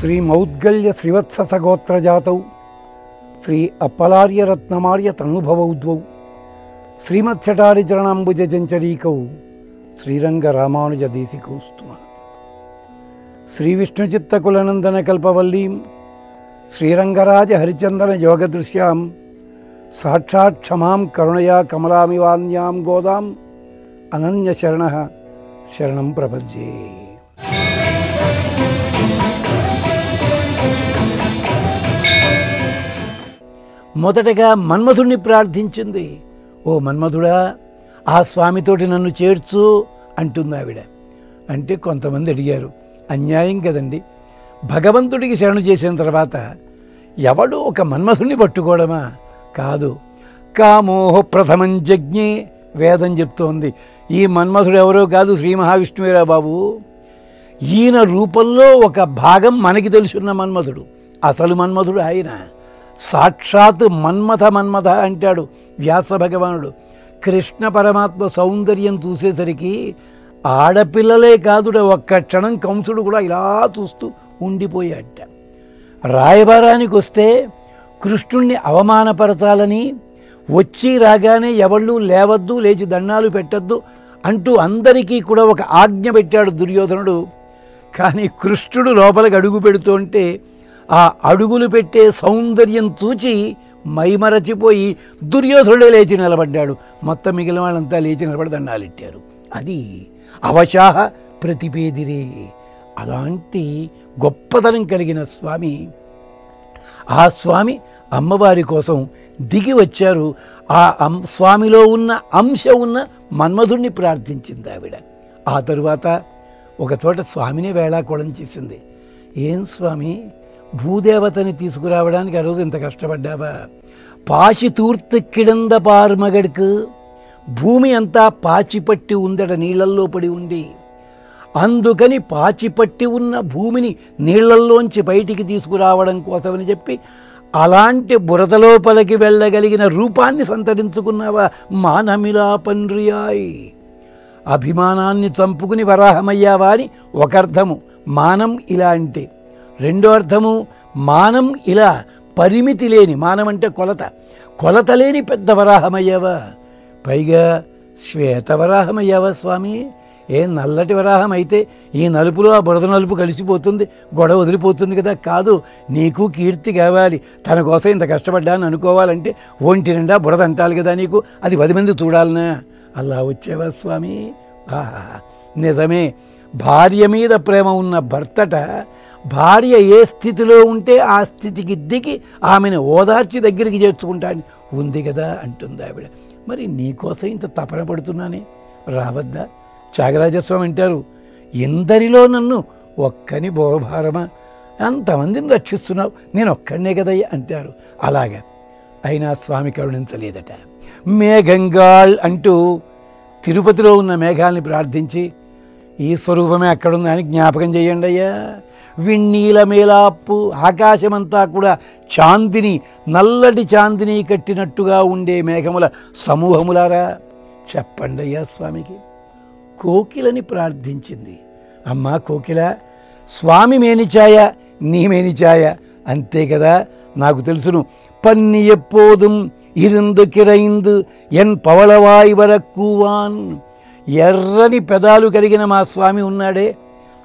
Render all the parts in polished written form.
శ్రీ మౌద్గల్య శ్రీవత్ససగోత్రజాతౌ శ్రీ అప్పలార్యరత్నమార్య తనుభవౌద్వౌ శ్రీమత్సటారిచరణాంబుజంచరీకౌ శ్రీరంగరామానుజదేశికౌస్తు శ్రీవిష్ణుచిత్తకులనందనకల్పవల్లీం శ్రీరంగరాజ హరిచందన యోగదృశ్యాం సాక్షాత్ క్షమాం కరుణయా కమలామివాన్యాం గోదాం అనన్యశరణః శరణం ప్రపద్యే. మొదటగా మన్మధుణ్ణి ప్రార్థించింది. ఓ మన్మధుడా, ఆ స్వామితోటి నన్ను చేర్చు అంటుంది ఆవిడ. అంటే కొంతమంది అడిగారు, అన్యాయం కదండి, భగవంతుడికి శరణు చేసిన తర్వాత ఎవడు ఒక మన్మధుణ్ణి పట్టుకోవడమా? కాదు. కామోహ ప్రథమం జజ్ఞే వేదం చెప్తోంది. ఈ మన్మధుడు ఎవరో కాదు, శ్రీ మహావిష్ణువేరా బాబు. ఈయన రూపంలో ఒక భాగం మనకి తెలుసున్న మన్మధుడు, అసలు మన్మధుడు ఆయన. సాక్షాత్ మన్మథ అంటాడు వ్యాస భగవానుడు. కృష్ణ పరమాత్మ సౌందర్యం చూసేసరికి ఆడపిల్లలే కాదుడ, ఒక్క క్షణం కంసుడు కూడా ఇలా చూస్తూ ఉండిపోయాట. రాయబారానికి వస్తే కృష్ణుణ్ణి అవమానపరచాలని వచ్చి రాగానే ఎవళ్ళు లేవద్దు, లేచి దండాలు పెట్టద్దు అంటూ అందరికీ కూడా ఒక ఆజ్ఞ పెట్టాడు దుర్యోధనుడు. కానీ కృష్ణుడు లోపలికి అడుగు పెడుతుంటే ఆ అడుగులు పెట్టే సౌందర్యం చూచి మైమరచిపోయి దుర్యోధనుడే లేచి నిలబడ్డాడు. మొత్తం మిగిలిన వాళ్ళంతా లేచి నిలబడి దండాలెట్టారు. అది అవశాహ ప్రతిపేదిరే. అలాంటి గొప్పతనం కలిగిన స్వామి. ఆ స్వామి అమ్మవారి కోసం దిగి వచ్చారు. ఆ స్వామిలో ఉన్న అంశ ఉన్న మన్మధుణ్ణి ప్రార్థించింది ఆవిడ. ఆ తరువాత ఒకచోట స్వామిని వేళాకోళం చేసింది. ఏం స్వామి, భూదేవతని తీసుకురావడానికి ఆ రోజు ఇంత కష్టపడ్డావా? పాచి తూర్తి కిడంద పార్మగడుకు, భూమి అంతా పాచిపట్టి ఉందట, నీళ్లల్లో పడి ఉండి. అందుకని పాచిపట్టి ఉన్న భూమిని నీళ్లల్లోంచి బయటికి తీసుకురావడం కోసమని చెప్పి అలాంటి బురద లోపలికి వెళ్ళగలిగిన రూపాన్ని సంతరించుకున్నావా? మానమిలా పన్రియాయ్, అభిమానాన్ని చంపుకుని వరాహమయ్యావా అని ఒక అర్థము మానం ఇలా అంటే. రెండో అర్థము మానం ఇలా పరిమితి లేని, మానం అంటే కొలత లేని పెద్ద వరాహమయ్యావా. పైగా శ్వేత వరాహమయ్యావా స్వామి. ఏం నల్లటి వరాహం అయితే ఈ నలుపులో ఆ బురద నలుపు కలిసిపోతుంది, గొడవ వదిలిపోతుంది కదా. కాదు, నీకు కీర్తి కావాలి. తన కోసం ఇంత కష్టపడ్డాను అనుకోవాలంటే ఒంటి నిండా బురద అంటాలి కదా నీకు, అది 10 మంది చూడాలనా? అలా వచ్చేవా స్వామి? నిజమే, భార్య మీద ప్రేమ ఉన్న భర్తట భార్య ఏ స్థితిలో ఉంటే ఆ స్థితికి దిగి ఆమెను ఓదార్చి దగ్గరికి చేర్చుకుంటాను ఉంది కదా అంటుంది ఆవిడ. మరి నీకోసం ఇంత తపన పడుతున్నానే, రావద్దా? త్యాగరాజస్వామి అంటారు, ఎందరిలో నన్ను ఒక్కని బోభారమా, అంతమందిని రక్షిస్తున్నావు, నేను ఒక్కడనే కదయ్యా అంటారు. అలాగా అయినా స్వామి కరుణించలేదట. మేఘంగాళ్ అంటూ తిరుపతిలో ఉన్న మేఘాల్ని ప్రార్థించి ఈ స్వరూపమే అక్కడుంది అని జ్ఞాపకం చేయండి అయ్యా. విన్నీల మేలాప్పు, ఆకాశమంతా కూడా చాందిని, నల్లటి చాందిని కట్టినట్టుగా ఉండే మేఘముల సమూహములారా చెప్పండి అయ్యా స్వామికి. కోకిలని ప్రార్థించింది. అమ్మా కోకిల, స్వామి మేనిచాయ నీ మేనిచాయ అంతే కదా, నాకు తెలుసును. పన్ని ఎప్పోదుం ఇరుందు కిరైందు ఎన్ పవళవాయి వరక్కువాన్. ఎర్రని పెదాలు కలిగిన మా స్వామి ఉన్నాడే,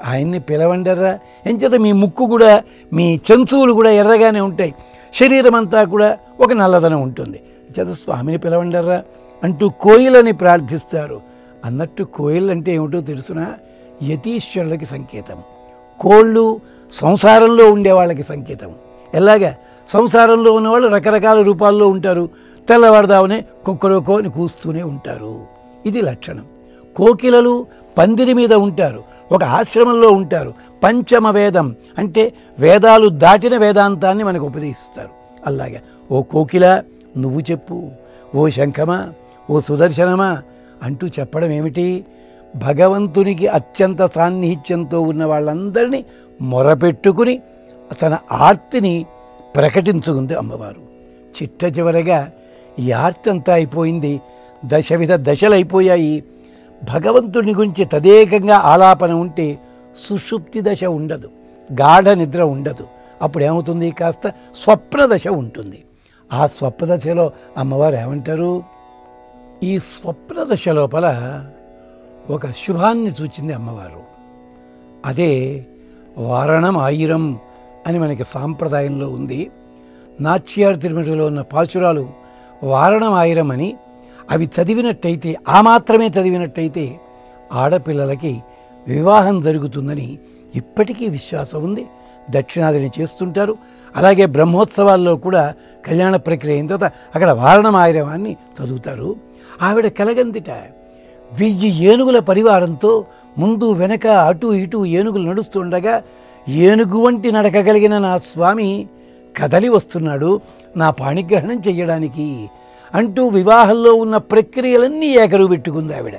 ఆయన్ని పిలవండర్రా. ఎంచేత మీ ముక్కు కూడా, మీ చెంచువులు కూడా ఎర్రగానే ఉంటాయి, శరీరం అంతా కూడా ఒక నల్లదనం ఉంటుంది, ఎంచేత స్వామిని పిలవండర్రా అంటూ కోయిలని ప్రార్థిస్తారు. అన్నట్టు కోయిల్ అంటే ఏమిటో తెలుసునా? యతీశ్వరులకి సంకేతం. కోళ్ళు సంసారంలో ఉండే వాళ్ళకి సంకేతం. ఎలాగా? సంసారంలో ఉన్నవాళ్ళు రకరకాల రూపాల్లో ఉంటారు. తెల్లవారుదామనే కుక్కరోకో అని కూస్తూనే ఉంటారు. ఇది లక్షణం. కోకిలలు పందిరి మీద ఉంటారు, ఒక ఆశ్రమంలో ఉంటారు. పంచమ వేదం అంటే వేదాలు దాటిన వేదాంతాన్ని మనకు ఉపదేశిస్తారు. అలాగా ఓ కోకిల నువ్వు చెప్పు, ఓ శంఖమా, ఓ సుదర్శనమా అంటూ చెప్పడం ఏమిటి? భగవంతునికి అత్యంత సాన్నిహిత్యంతో ఉన్న వాళ్ళందరినీ మొరపెట్టుకుని తన ఆర్తిని ప్రకటించుకుంది అమ్మవారు. చిట్ట చివరగా ఈ ఆర్తి అంతా అయిపోయింది, దశవిధ దశలైపోయాయి. భగవంతుని గురించి తదేకంగా ఆలాపన ఉంటే సుషుప్తి దశ ఉండదు. గాఢ నిద్ర ఉండదు. అప్పుడు ఏమవుతుంది, కాస్త స్వప్నదశ ఉంటుంది. ఆ స్వప్నదశలో అమ్మవారు ఏమంటారు, ఈ స్వప్నదశ లోపల ఒక శుభాన్ని సూచింది అమ్మవారు. అదే వారణం ఆయిరం అని మనకి సాంప్రదాయంలో ఉంది. నాచ్యార్ తిరుమలలో ఉన్న పాశురాలు వారణం ఆయిరం అని, అవి చదివినట్టయితే, ఆ మాత్రమే చదివినట్టయితే ఆడపిల్లలకి వివాహం జరుగుతుందని ఇప్పటికీ విశ్వాసం ఉంది. దక్షిణాదిని చేస్తుంటారు. అలాగే బ్రహ్మోత్సవాల్లో కూడా కళ్యాణ ప్రక్రియ అయిన తర్వాత అక్కడ వారణం ఆయిరవాన్ని చదువుతారు. ఆవిడ కలగందిట 1000 ఏనుగుల పరివారంతో ముందు వెనక అటు ఇటు ఏనుగులు నడుస్తుండగా, ఏనుగు వంటి నడక కలిగిన నా స్వామి కదలి వస్తున్నాడు నా పాణిగ్రహణం చెయ్యడానికి అంటూ వివాహంలో ఉన్న ప్రక్రియలన్నీ ఏకరువు పెట్టుకుంది ఆవిడ.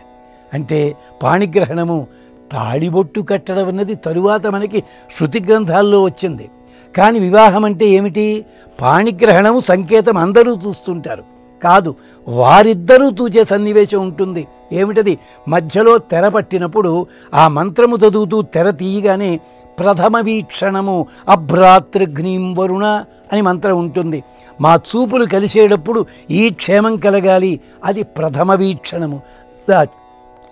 అంటే పాణిగ్రహణము, తాళిబొట్టు కట్టడం అన్నది తరువాత మనకి శృతి గ్రంథాల్లో వచ్చింది. కానీ వివాహం అంటే ఏమిటి, పాణిగ్రహణము సంకేతం అందరూ చూస్తుంటారు కాదు, వారిద్దరూ చూచే సన్నివేశం ఉంటుంది. ఏమిటది, మధ్యలో తెర పట్టినప్పుడు ఆ మంత్రము చదువుతూ తెర తీయగానే ప్రథమ వీక్షణము అభ్రాతృఘ్నీం వరుణ అని మంత్రం ఉంటుంది. మా చూపులు కలిసేటప్పుడు ఈ క్షేమం కలగాలి, అది ప్రథమ వీక్షణము.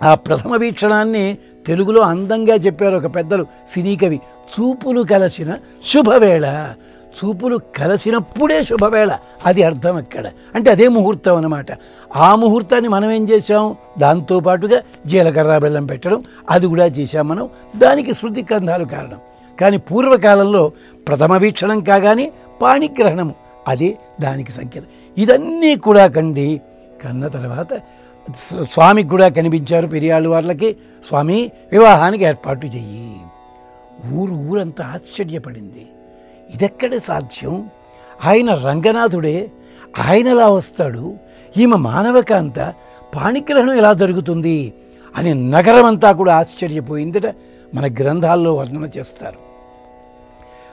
ఆ ప్రథమ వీక్షణాన్ని తెలుగులో అందంగా చెప్పారు ఒక పెద్దలు, సినీ కవి. చూపులు కలిసిన శుభవేళ, చూపులు కలిసినప్పుడే శుభవేళ, అది అర్థం అక్కడ. అంటే అదే ముహూర్తం అన్నమాట. ఆ ముహూర్తాన్ని మనం ఏం చేశాం, దాంతోపాటుగా జీలకర్ర బెల్లం పెట్టడం అది కూడా చేశాం మనం. దానికి శృతి గ్రంథాలు కారణం. కానీ పూర్వకాలంలో ప్రథమ వీక్షణం కాగానే పాణిగ్రహణము, అదే దానికి సంకేతం. ఇదన్నీ కూడా కన్న తర్వాత స్వామికి కూడా కనిపించారు పెరియాళ్ళ వాళ్ళకి. స్వామి వివాహానికి ఏర్పాటు చెయ్యి. ఊరంతా ఆశ్చర్యపడింది. ఇదెక్కడ సాధ్యం, ఆయన రంగనాథుడే, ఆయనలా వస్తాడు, ఈమె మానవకాంత, పాణిగ్రహణం ఎలా జరుగుతుంది అని నగరమంతా కూడా ఆశ్చర్యపోయిందట. మన గ్రంథాల్లో వర్ణన చేస్తారు.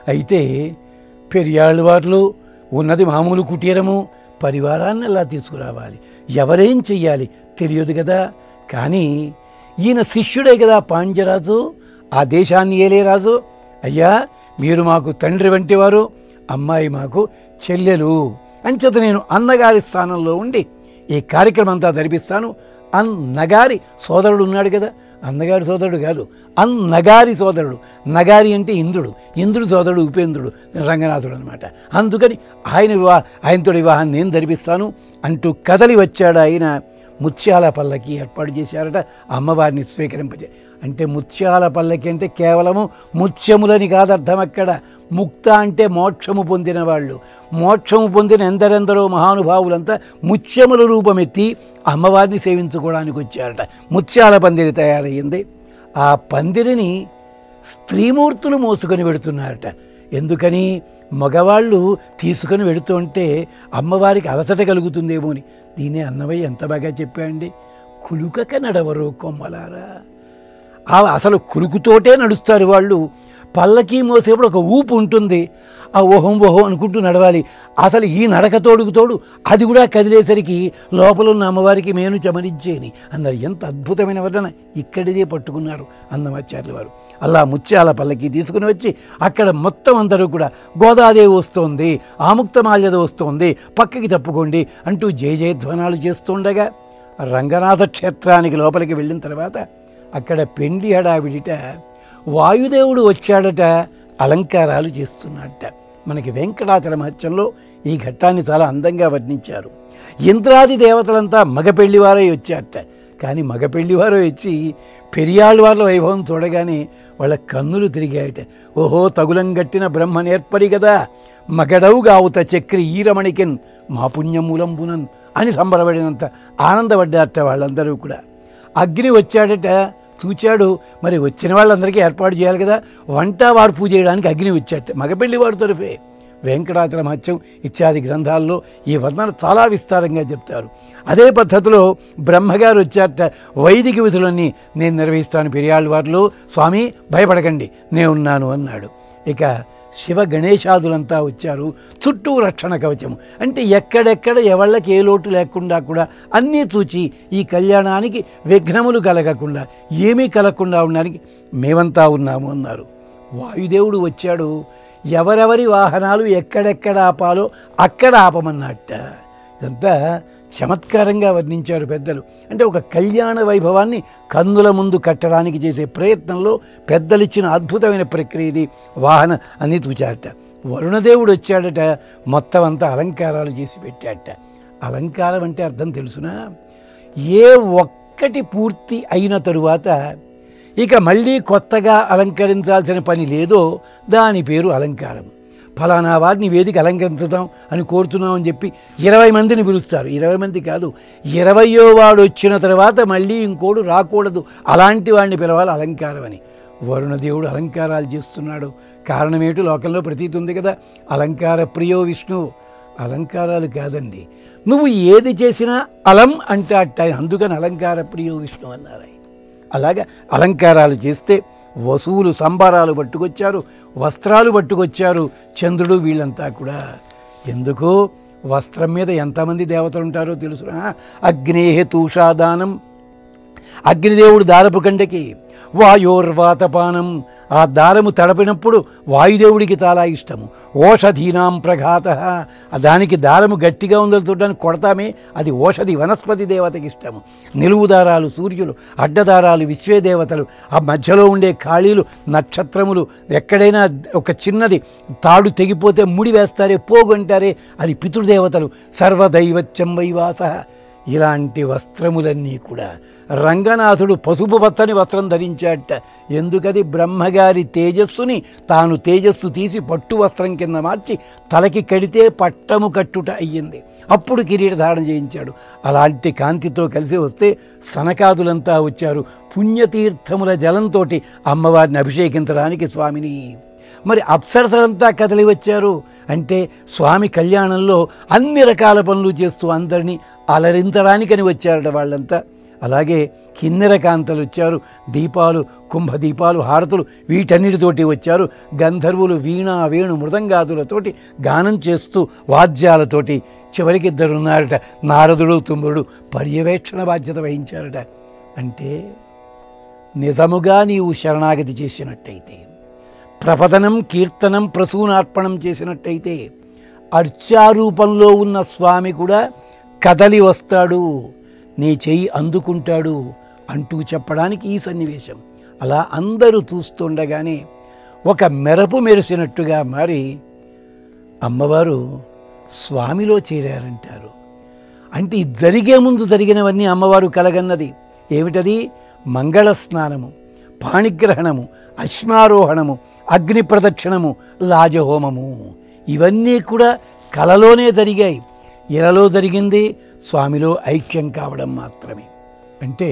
అయితే పెరియాళ్ళ వాళ్ళు ఉన్నది మామూలు కుటీరము, పరివారాన్ని ఎలా తీసుకురావాలి, ఎవరేం చెయ్యాలి తెలియదు కదా. కానీ ఈయన శిష్యుడే కదా పాండ్యరాజు, ఆ దేశాన్ని ఏలే రాజు. అయ్యా మీరు మాకు తండ్రి వంటి వారు, అమ్మాయి మాకు చెల్లెలు, అంచేత నేను అన్నగారి స్థానంలో ఉండి ఈ కార్యక్రమం అంతా జరిపిస్తాను. అన్నగారి సోదరుడు ఉన్నాడు కదా, అన్నగారి సోదరుడు కాదు, అన్నగారి సోదరుడు. నగారి అంటే ఇంద్రుడు, ఇంద్రుడు సోదరుడు ఉపేంద్రుడు, రంగనాథుడు అనమాట. అందుకని ఆయనతో వివాహాన్ని నేను జరిపిస్తాను అంటూ కదలి వచ్చాడు ఆయన. ముత్యాల పల్లకి ఏర్పాటు చేశారట అమ్మవారిని స్వీకరింపజే. అంటే ముత్యాల పల్లకి అంటే కేవలము ముత్యములని కాదర్థం అక్కడ. ముక్త అంటే మోక్షము పొందిన వాళ్ళు, మోక్షము పొందిన ఎందరెందరో మహానుభావులంతా ముత్యముల రూపమెత్తి అమ్మవారిని సేవించుకోవడానికి వచ్చారట. ముత్యాల పందిరి తయారయ్యింది. ఆ పందిరిని స్త్రీమూర్తులు మోసుకొని వెడుతున్నారట. ఎందుకని, మగవాళ్ళు తీసుకొని వెడుతుంటే అమ్మవారికి అలసట కలుగుతుందేమో అని. దీనే అన్నమయ్య ఎంత బాగా చెప్పాండి, కులుకక నడవరు కొమ్మలారా. అసలు కులుకుతోటే నడుస్తారు వాళ్ళు. పల్లకి మోసేప్పుడు ఒక ఊపు ఉంటుంది, ఆ ఓహం అనుకుంటూ నడవాలి. అసలు ఈ నడక తోడు అది కూడా కదిలేసరికి లోపల ఉన్న అమ్మవారికి మేను చమరించేని అన్నారు. ఎంత అద్భుతమైన వర్ణన ఇక్కడిదే పట్టుకున్నారు అన్నమాచార్యుల వారు. అలా ముత్యాల పల్లకి తీసుకుని వచ్చి అక్కడ మొత్తం అందరూ కూడా గోదాదేవి వస్తోంది, ఆముక్తమాల్యద వస్తోంది, పక్కకి తప్పుకోండి అంటూ జయధ్వనాలు చేస్తుండగా రంగనాథ క్షేత్రానికి లోపలికి వెళ్ళిన తర్వాత అక్కడ పెండ్లి హడావిడిట వాయుదేవుడు వచ్చాడట, అలంకారాలు చేస్తున్నాడట. మనకి వెంకటాచల మహత్యంలో ఈ ఘట్టాన్ని చాలా అందంగా వర్ణించారు. ఇంద్రాది దేవతలంతా మగ పెళ్లివారై వచ్చారట. కానీ మగ పెళ్లివారు వచ్చి పెరియాళ్ళ వాళ్ళ వైభవం చూడగానే వాళ్ళ కన్నులు తిరిగాయట. ఓహో తగులంగట్టిన బ్రహ్మ నేర్పరి కదా, మగడవుగావుత చక్రి ఈరమణికిన్ మా పుణ్యమూలంబునన్ అని సంబరపడినంత ఆనందపడ్డారట వాళ్ళందరూ కూడా. అగ్ని వచ్చాడట, చూచాడు. మరి వచ్చిన వాళ్ళందరికీ ఏర్పాటు చేయాలి కదా, వంట వార్పు చేయడానికి అగ్ని వచ్చాట మగపెళ్లి వాడు తరఫే. వెంకటాచల మహత్యం ఇత్యాది గ్రంథాల్లో ఈ వర్ణన చాలా విస్తారంగా చెప్తారు. అదే పద్ధతిలో బ్రహ్మగారు వచ్చారట. వైదిక విధులన్నీ నేను నిర్వహిస్తాను పెరియాళ్ళ వారిలో, స్వామి భయపడకండి నేనున్నాను అన్నాడు. ఇక శివ గణేశాదులంతా వచ్చారు. చుట్టూ రక్షణ కవచము, అంటే ఎక్కడెక్కడ ఎవళ్ళకి ఏ లోటు లేకుండా కూడా అన్నీ చూచి ఈ కళ్యాణానికి విఘ్నములు కలగకుండా ఏమీ కలగకుండా ఉండడానికి మేమంతా ఉన్నాము అన్నారు. వాయుదేవుడు వచ్చాడు, ఎవరెవరి వాహనాలు ఎక్కడెక్కడ ఆపాలో అక్కడ ఆపమన్నట్ట. ఇదంతా చమత్కారంగా వర్ణించారు పెద్దలు. అంటే ఒక కళ్యాణ వైభవాన్ని కన్నుల ముందు కట్టడానికి చేసే ప్రయత్నంలో పెద్దలిచ్చిన అద్భుతమైన ప్రక్రియ ఇది. వాహన అని చూచారట. వరుణదేవుడు వచ్చాడట, మొత్తం అంతా అలంకారాలు చేసి పెట్టాడట. అలంకారం అంటే అర్థం తెలుసునా? ఏ ఒక్కటి పూర్తి అయిన తరువాత ఇక మళ్ళీ కొత్తగా అలంకరించాల్సిన పని లేదో దాని పేరు అలంకారం. ఫలానా వారిని వేదిక అలంకరించుదాం అని కోరుతున్నామని చెప్పి 20 మందిని పిలుస్తారు. 20 మంది కాదు, 20వ వాడు వచ్చిన తర్వాత మళ్ళీ ఇంకోడు రాకూడదు, అలాంటి వాడిని పిలవాలి అలంకారం అని. వరుణదేవుడు అలంకారాలు చేస్తున్నాడు. కారణమేంటో లోకంలో ప్రతీతి ఉంది కదా, అలంకార ప్రియో విష్ణువు. అలంకారాలు కాదండి, నువ్వు ఏది చేసినా అలం అంటే అట్ట, అందుకని అలంకార ప్రియో విష్ణు అన్నారు. అలాగా అలంకారాలు చేస్తే వసువులు సంబారాలు పట్టుకొచ్చారు, వస్త్రాలు పట్టుకొచ్చారు. చంద్రుడు వీళ్ళంతా కూడా. ఎందుకు? వస్త్రం మీద ఎంతమంది దేవతలు ఉంటారో తెలుసునా? అగ్నేహ తూషాదానం, అగ్నిదేవుడు దారపు కండకి, వాయోర్వాతపానం, ఆ దారము తడపినప్పుడు వాయుదేవుడికి చాలా ఇష్టము. ఓషధీనాం ప్రఘాత, దానికి దారము గట్టిగా ఉందో చూడడానికి కొడతామే, అది ఓషధి వనస్పతి దేవతకి ఇష్టము. నిలువు దారాలు సూర్యులు, అడ్డదారాలు విశ్వేదేవతలు, ఆ మధ్యలో ఉండే ఖాళీలు నక్షత్రములు. ఎక్కడైనా ఒక చిన్నది తాడు తెగిపోతే ముడి వేస్తారే, పోగొంటారే, అది పితృదేవతలు. సర్వదైవత్యం వైవాస. ఇలాంటి వస్త్రములన్నీ కూడా రంగనాథుడు పసుపు పచ్చని వస్త్రం ధరించాడట. ఎందుకది? బ్రహ్మగారి తేజస్సుని తాను తేజస్సు తీసి పట్టు వస్త్రం కింద మార్చి తలకి కడితే పట్టము కట్టుట అయ్యింది. అప్పుడు కిరీటధారణ చేయించాడు. అలాంటి కాంతితో కలిసి వస్తే సనకాదులంతా వచ్చారు. పుణ్యతీర్థముల జలంతో అమ్మవారిని అభిషేకించడానికి స్వామిని. మరి అప్సరసలంతా కదలి వచ్చారు. అంటే స్వామి కళ్యాణంలో అన్ని రకాల పనులు చేస్తూ అందరినీ అలరించడానికని వచ్చారట వాళ్ళంతా. అలాగే కిన్నెర కాంతలు వచ్చారు, దీపాలు, కుంభదీపాలు, హారతులు, వీటన్నిటితోటి వచ్చారు. గంధర్వులు వీణా వేణు మృదంగాదులతోటి గానం చేస్తూ వాద్యాలతోటి. చివరికి ఇద్దరున్నారట, నారదుడు తుమ్ముడు పర్యవేక్షణ బాధ్యత వహించారట. అంటే నిజముగా నీవు శరణాగతి చేసినట్టయితే, ప్రపదనం కీర్తనం ప్రసూనార్పణం చేసినట్టయితే అర్చారూపంలో ఉన్న స్వామి కూడా కదలి వస్తాడు, నీ చెయ్యి అందుకుంటాడు అంటూ చెప్పడానికి ఈ సన్నివేశం. అలా అందరూ చూస్తుండగానే ఒక మెరుపు మెరిసినట్టుగా మారి అమ్మవారు స్వామిలో చేరారంటారు. అంటే జరిగే ముందు జరిగినవన్నీ అమ్మవారు కలగన్నది. ఏమిటది? మంగళ స్నానము, పాణిగ్రహణము, అశ్మారోహణము, అగ్ని ప్రదక్షిణము, లాజహోమము. ఇవన్నీ కూడా కలలోనే జరిగాయి. ఇలలో జరిగింది స్వామిలో ఐక్యం కావడం మాత్రమే. అంటే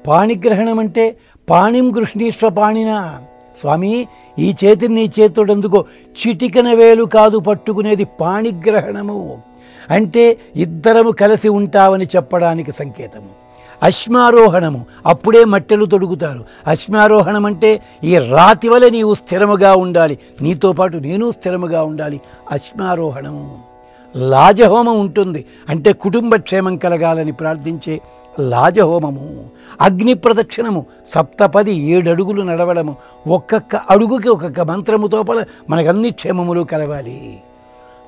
పాణిగ్రహణం అంటే పాణిం కృష్ణీశ్వ పాణిన, స్వామి ఈ చేతిని నీ చేతితో ఎందుకో చిటికన వేలు కాదు పట్టుకునేది పాణిగ్రహణము. అంటే ఇద్దరము కలిసి ఉంటామని చెప్పడానికి సంకేతము. అశ్మారోహణము, అప్పుడే మట్టెలు తొడుగుతారు. అశ్మారోహణం అంటే ఈ రాతి వలె నీవు స్థిరముగా ఉండాలి, నీతో పాటు నేను స్థిరముగా ఉండాలి, అశ్మారోహణము. లాజహోమం ఉంటుంది, అంటే కుటుంబ క్షేమం కలగాలని ప్రార్థించే లాజహోమము. అగ్ని ప్రదక్షిణము, 7 అడుగులు నడవడము, ఒక్కొక్క అడుగుకి ఒక్కొక్క మంత్రముతో మనకన్ని క్షేమములు కలవాలి.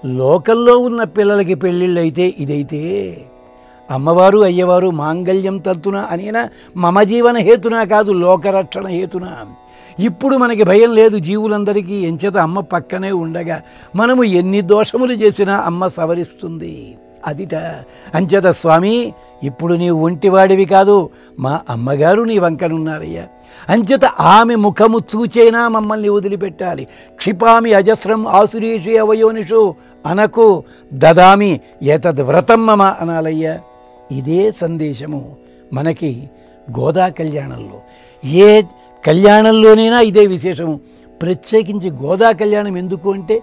లోకంలో ఉన్న పిల్లలకి పెళ్ళిళ్ళు అయితే ఇదైతే, అమ్మవారు అయ్యవారు మాంగళ్యం తంతున అనేనా మమ జీవన హేతునా కాదు, లోకరక్షణ హేతున. ఇప్పుడు మనకి భయం లేదు జీవులందరికీ. ఎంచేత అమ్మ పక్కనే ఉండగా మనము ఎన్ని దోషములు చేసినా అమ్మ సవరిస్తుంది. అదిట. అంచేత స్వామి ఇప్పుడు నీవు ఒంటివాడివి కాదు, మా అమ్మగారు నీ వంకనున్నారయ్యా. అంచేత ఆమె ముఖము చూచైనా మమ్మల్ని వదిలిపెట్టాలి. క్షిపామి అజస్రం ఆసురీషి అవయోనిషు అనకు, దదామి ఏతద్ వ్రతం మమ అనాలయ్యా. ఇదే సందేశము మనకి గోదా కళ్యాణంలో. ఏ కళ్యాణంలోనైనా ఇదే విశేషము. ప్రత్యేకించి గోదా కళ్యాణం ఎందుకు అంటే,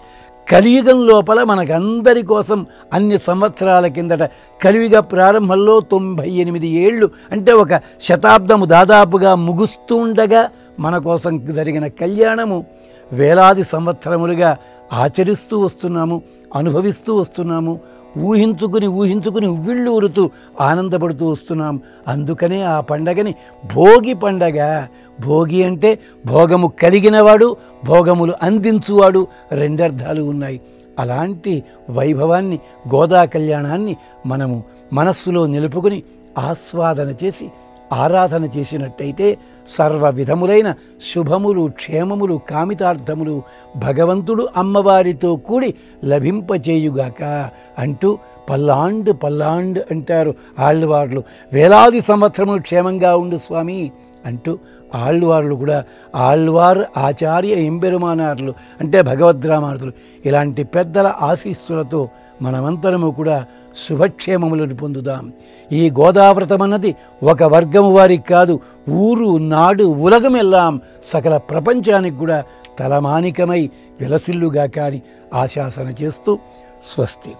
కలియుగం లోపల మనకందరి కోసం అన్ని సంవత్సరాల కిందట కలియుగ ప్రారంభంలో 98 ఏళ్ళు అంటే ఒక శతాబ్దము దాదాపుగా ముగుస్తూ ఉండగా మన కోసం జరిగిన కళ్యాణము వేలాది సంవత్సరములుగా ఆచరిస్తూ వస్తున్నాము, అనుభవిస్తూ వస్తున్నాము. ఊహించుకుని ఊహించుకుని ఉవ్విళ్ళు ఊరుతూ ఆనందపడుతూ వస్తున్నాం. అందుకనే ఆ పండగని భోగి పండగ. భోగి అంటే భోగము కలిగినవాడు, భోగములు అందించువాడు, రెండర్థాలు ఉన్నాయి. అలాంటి వైభవాన్ని, గోదా కళ్యాణాన్ని మనము మనస్సులో నిలుపుకుని ఆస్వాదన చేసి ఆరాధన చేసినట్టయితే సర్వ విధములైన శుభములు, క్షేమములు, కామితార్థములు భగవంతుడు అమ్మవారితో కూడి లభింపచేయుగాక అంటూ పల్లాండు పల్లాండు అంటారు ఆళ్వార్లు. వేలాది సంవత్సరములు క్షేమంగా ఉండు స్వామి అంటూ ఆళ్వార్లు కూడా ఆళ్వార్ ఆచార్య ఎంబెరుమానార్లు అంటే భగవద్రామార్తులు ఇలాంటి పెద్దల ఆశీస్సులతో మనమంతరము కూడా శుభక్షేమములను పొందుదాం. ఈ గోదావ్రతం అన్నది ఒక వర్గము వారికి కాదు, ఊరు నాడు ఉలగమెల్లాం సకల ప్రపంచానికి కూడా తలమానికమై విలసిల్లుగా కాని ఆశాసన చేస్తూ స్వస్తి.